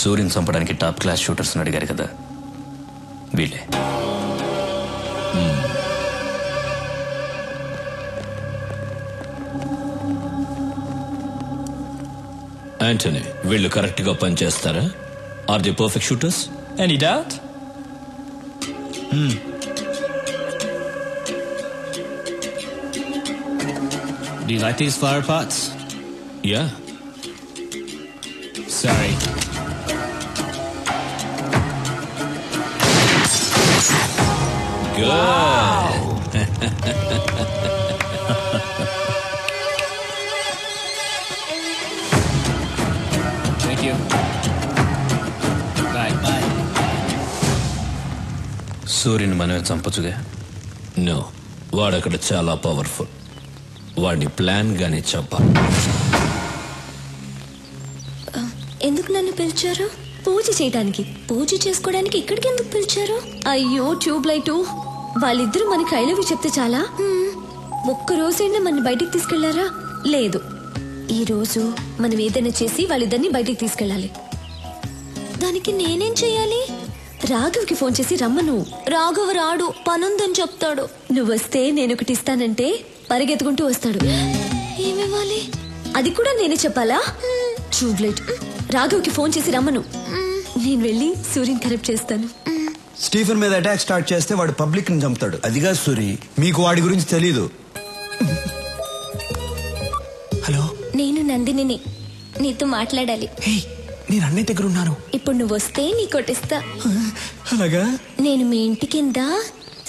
సూర్యుని చంపడానికి top class shooters అడిగారు కదా, వీళ్ళే. యాంటనీ, వీళ్ళు కరెక్ట్ గా పనిచేస్తారా? Are the perfect shooters? Any doubt? Do you like these flower pots? Yeah. Sorry. Good. Wow. Thank you. Bye. Bye. సూర్యుని మనమే చంపచ్చుగా? నో, వాడక్కడ చాలా పవర్ఫుల్. వాడిని ప్లాన్ గానే చంపాలి. ఎందుకు నన్ను పిలిచారు? పూజ చేయడానికి. పూజ చేసుకోవడానికి ఇక్కడికి ఎందుకు పిలిచారు? అయ్యో ట్యూబ్ లైటు, వాళ్ళిద్దరూ మనకి ఐ లవ్ యు చెప్తే చాలా? ఒక్క రోజైనా మన బయటికి తీసుకెళ్లారా? లేదు. ఈ రోజు మనం ఏదైనా చేసి వాళ్ళిద్దరిని బయటికి తీసుకెళ్ళాలి. దానికి నేనేం చెయ్యాలి? రాఘవ్కి ఫోన్ చేసి రమ్మను. రాఘవ్ రాడు, పనుందని చెప్తాడు. నువ్వు వస్తే నేనొకటి ఇస్తానంటే పరిగెత్తుకుంటూ వస్తాడు. ఏమివ్వాలి? అది కూడా నేనే చెప్పాలా? Tube light. రాఘవ్కి ఫోన్ చేసి రమ్మను. నేను వెళ్ళి సూర్యుని కరెక్ట్ చేస్తాను. స్టీఫెన్ మీద అటాక్ స్టార్ట్ చేస్తే వాడు పబ్లిక్ ని చంపుతాడు. అదిగా సూరి, మీకు వాడి గురించి తెలీదు. హలో, నేను నందినిని, నీతో మాట్లాడాలి. నేను అన్నయ్య దగ్గర ఉన్నాను. ఇప్పుడు నువ్వు వస్తే నీ కొట్టిస్తా. అలాగా? నేను మీ ఇంటి కింద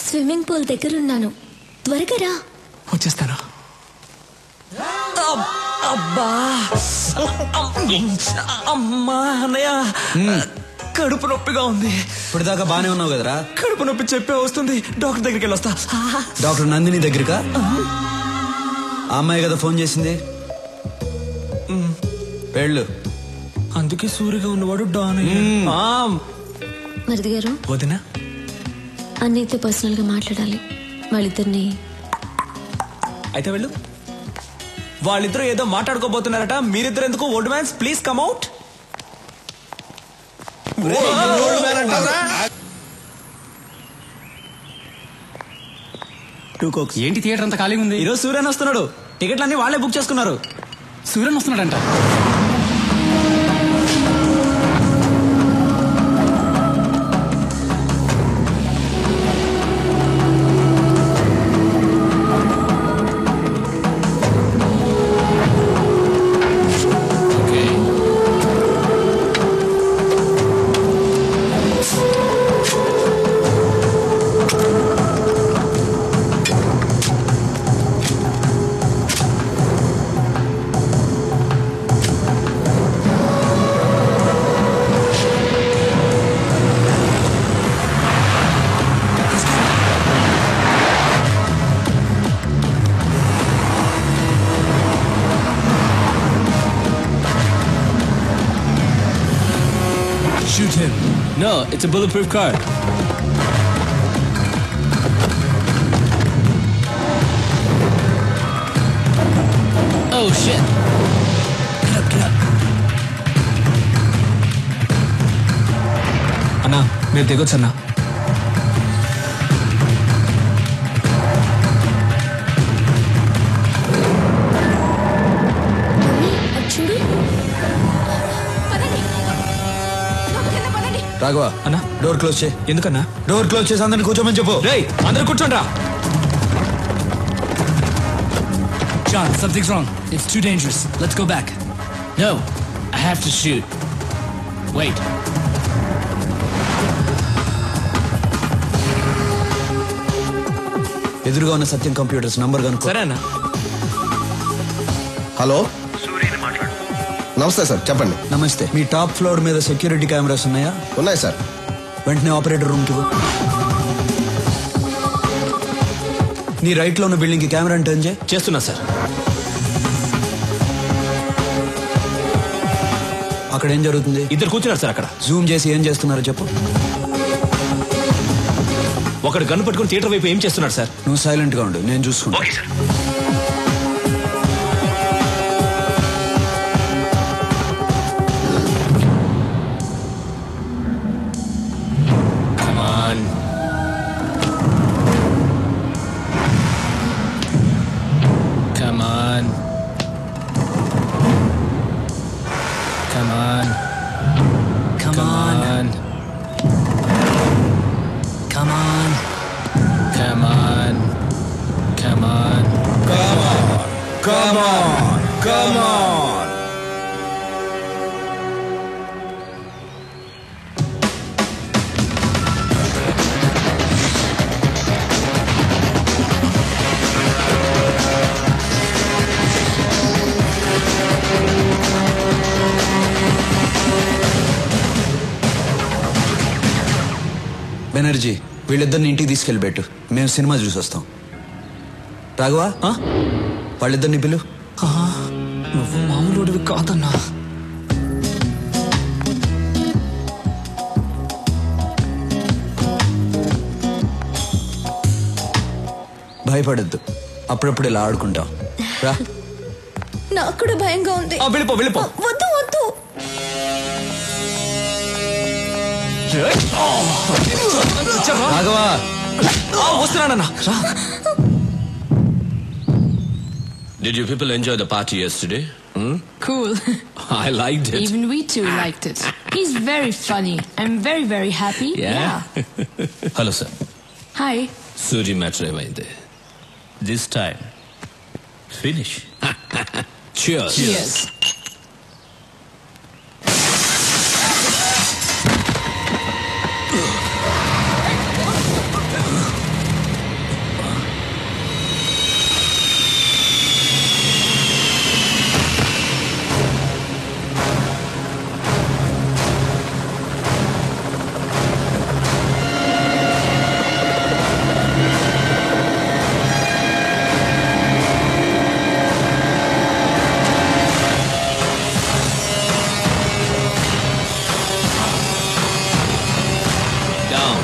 స్విమ్మింగ్ పూల్ దగ్గర ఉన్నాను. త్వరగా రా. వచ్చేస్తాను. అబ్బా, అమ్మా అన్నయ్య, కడుపు నొప్పిగా ఉంది. ఇప్పటిదాకా బానే ఉన్నావు కదరా? కడుపు నొప్పి చెప్పే వస్తుంది. డాక్టర్ దగ్గరికి వెళ్ళొస్తా. డాక్టర్ నందిని దగ్గరకా? ఆ అమ్మాయి కదా ఫోన్ చేసింది. వెళ్ళు. అందుకే సూరిగా ఉన్నవాడు డాన్. మరిది గారు, వదినా, అన్నయ్యతో పర్సనల్ గా మాట్లాడాలి. వాళ్ళిద్దరిని. అయితే వెళ్ళు. వాళ్ళిద్దరూ ఏదో మాట్లాడుకోబోతున్నారట. మీరిద్దరు ఎందుకు? Old man's please come out. ఏంటి థియేటర్ అంతా ఖాళీగా ఉంది? ఈరోజు సూర్యన్ వస్తున్నాడు. టికెట్లన్నీ వాళ్ళే బుక్ చేసుకున్నారు. Suryan వస్తున్నాడంట. Shoot him. No, it's a bulletproof car. Oh shit. Get up. అన్నా, మీరు దిగొచ్చు అన్నా. రాఘవ అన్నా, డోర్ క్లోజ్ చేయి. ఎందుకన్నా? డోర్ క్లోజ్ చేసి అందరిని కూర్చోమని చెప్పు. రేయ్, అందరూ కూర్చోండి రా. John, something's wrong. It's too dangerous. Let's go back. No, I have to shoot. Wait. ఎదురుగా ఉన్న సత్యం కంప్యూటర్స్ నంబర్ కనుక్కో. సరే అన్న. హలో, నమస్తే సార్, చెప్పండి. నమస్తే. మీ టాప్ ఫ్లోర్ మీద సెక్యూరిటీ కెమెరాస్ ఉన్నాయా? ఉన్నాయి సార్. వెంటనే ఆపరేటర్ రూమ్ కి పో. నీ రైట్ లో ఉన్న బిల్డింగ్ కి కెమెరా టర్న్ చేయి. చేస్తున్నా సార్. అక్కడ ఏం జరుగుతుంది? ఇద్దరు కూర్చున్నారు సార్ అక్కడ. జూమ్ చేసి ఏం చేస్తున్నారో చెప్పు. ఒకడు గన్ను పట్టుకుని థియేటర్ వైపు ఏం చేస్తున్నాడు సార్? నువ్వు సైలెంట్ గా ఉండు, నేను చూసుకుంటా. Come on. Come on. Come on. Come on. Come on. Come on! Come on! Banerjee వీళ్ళిద్దరిని ఇంటికి తీసుకెళ్ళిపెట్టు మేము సినిమా చూసి వస్తాం. రాఘవా వాళ్ళిద్దరిని పిలు. నువ్వు మామూలుడివి కాదన్నా. భయపడద్దు, అప్పుడప్పుడు ఇలా ఆడుకుంటాం. రా. నాకు కూడా భయంగా ఉంది. వెళ్ళిపో వద్దు వద్దు. Raghava వస్తున్నానన్నా. Did you people enjoy the party yesterday? Cool. I liked it. Even we too liked it. He's very funny. I'm very, very happy. Yeah. Hello, sir. Hi. Suri matter ఏమైంది? This time, finish. Cheers. Cheers. Down.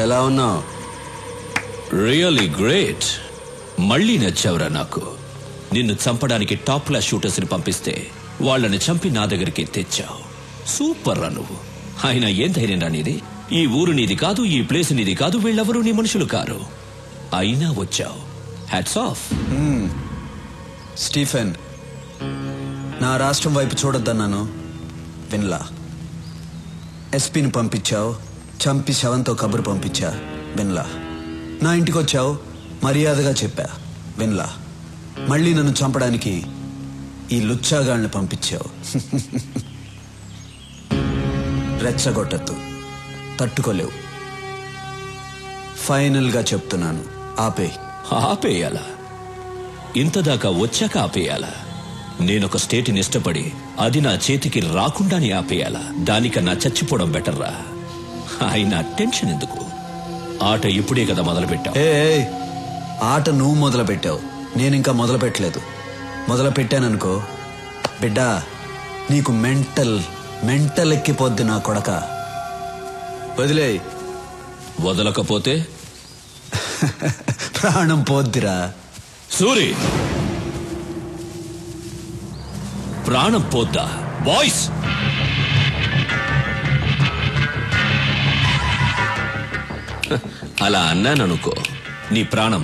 ఎలా ఉన్నావు? Really great. మళ్ళీ నచ్చావురా నాకు. నిన్ను చంపడానికి top class shooters ని పంపిస్తే వాళ్ళని చంపి నా దగ్గరికి తెచ్చావు. సూపర్ రా నువ్వు. అయినా ఏం ధైర్యం రా నీది? ఈ ఊరు నీది కాదు, ఈ ప్లేస్ నీది కాదు, వీళ్ళెవరూ నీ మనుషులు కారు. అయినా వచ్చావు. Hats off. స్టీఫెన్, నా రాష్ట్రం వైపు చూడొద్దన్నాను, విన్లా. ఎస్పీని పంపించావు, చంపి శవంతో కబురు పంపించా, విన్లా. నా ఇంటికి వచ్చావు, మర్యాదగా చెప్పా, విన్లా. మళ్ళీ నన్ను చంపడానికి ఈ లుచ్చాగాళ్ళని పంపించావు. రెచ్చగొట్టద్దు, తట్టుకోలేవు. ఫైనల్గా చెప్తున్నాను, ఆపేయ్. ఆపేయాలా? ఇంతదాకా వచ్చాక ఆపేయాలా? నేనొక స్టేట్ని ఇష్టపడి అది నా చేతికి రాకుండానే ఆపేయాలా? దానికన్నా చచ్చిపోవడం బెటర్రా. అయినా టెన్షన్ ఎందుకు? ఆట ఇప్పుడే కదా మొదలు పెట్టావు. ఏ ఆట నువ్వు మొదలు పెట్టావు, నేనింకా మొదలు పెట్టలేదు. మొదలు పెట్టాననుకో బిడ్డా, నీకు మెంటల్ ఎక్కిపోద్ది నా కొడక. వదిలే. వదలకపోతే ప్రాణం పోద్దిరా. సూరి, ప్రాణం పోద్దా? బాయ్స్, అలా అన్నాననుకో నీ ప్రాణం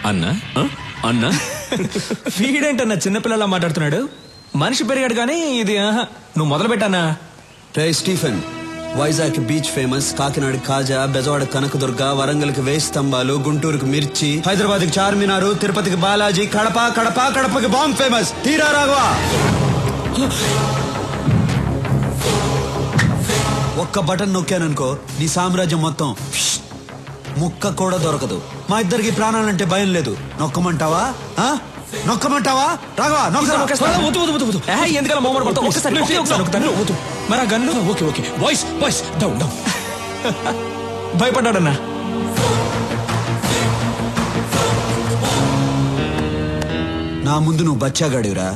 అన్నా అన్నా. వీడేంటన్నా చిన్నపిల్లలా మాట్లాడుతున్నాడు? మనిషి పెరిగాడు కానీ ఇది నువ్వు మొదలు పెట్టానా? రే Stephen, Vizag beach famous, Kakinada కాజా, బెజవాడ కనకదుర్గ, వరంగల్కి వేయి స్తంభాలు, గుంటూరుకి మిర్చి, హైదరాబాద్ కి చార్మినారు, తిరుపతికి బాలాజీ, కడపకి బాంబ్ ఫేమస్. తీరా రాఘవా. ఒక్క బటన్ నొక్కాననుకో నీ సామ్రాజ్యం మొత్తం ముక్క కూడా దొరకదు. మా ఇద్దరికి ప్రాణాలంటే భయం లేదు. నొక్కమంటావా? నొక్కమంటావా? రాఘవా ఎందుకలా మోమర్ పడతావు? ఒక్కసారి మరి gun. Okay okay boys boys down down. భయపడ్డాడన్నా. నా ముందు నువ్వు బచ్చాగాడివిరా.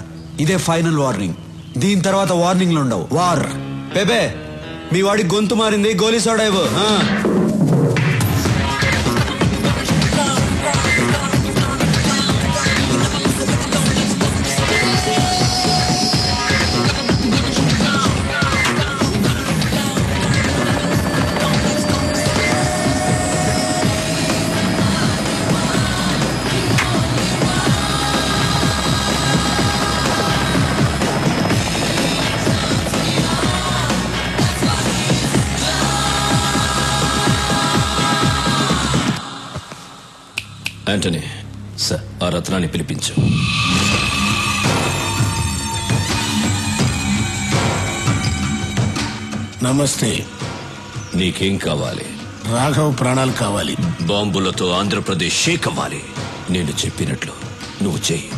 ఇదే ఫైనల్ వార్నింగ్. దీని తర్వాత వార్నింగ్లు ఉండవు. వార్. బేబే, మీ వాడి గొంతు మారింది, గోలీ సోడా ఇవ్వు. యాంటనీ సార్, ఆ రత్నాన్ని పిలిపించు. నమస్తే. నీకేం కావాలి? రాఘవ్ ప్రాణాలు కావాలి. బాంబులతో ఆంధ్రప్రదేశ్ షేక్ అవ్వాలి. నేను చెప్పినట్లు నువ్వు చెయ్యి.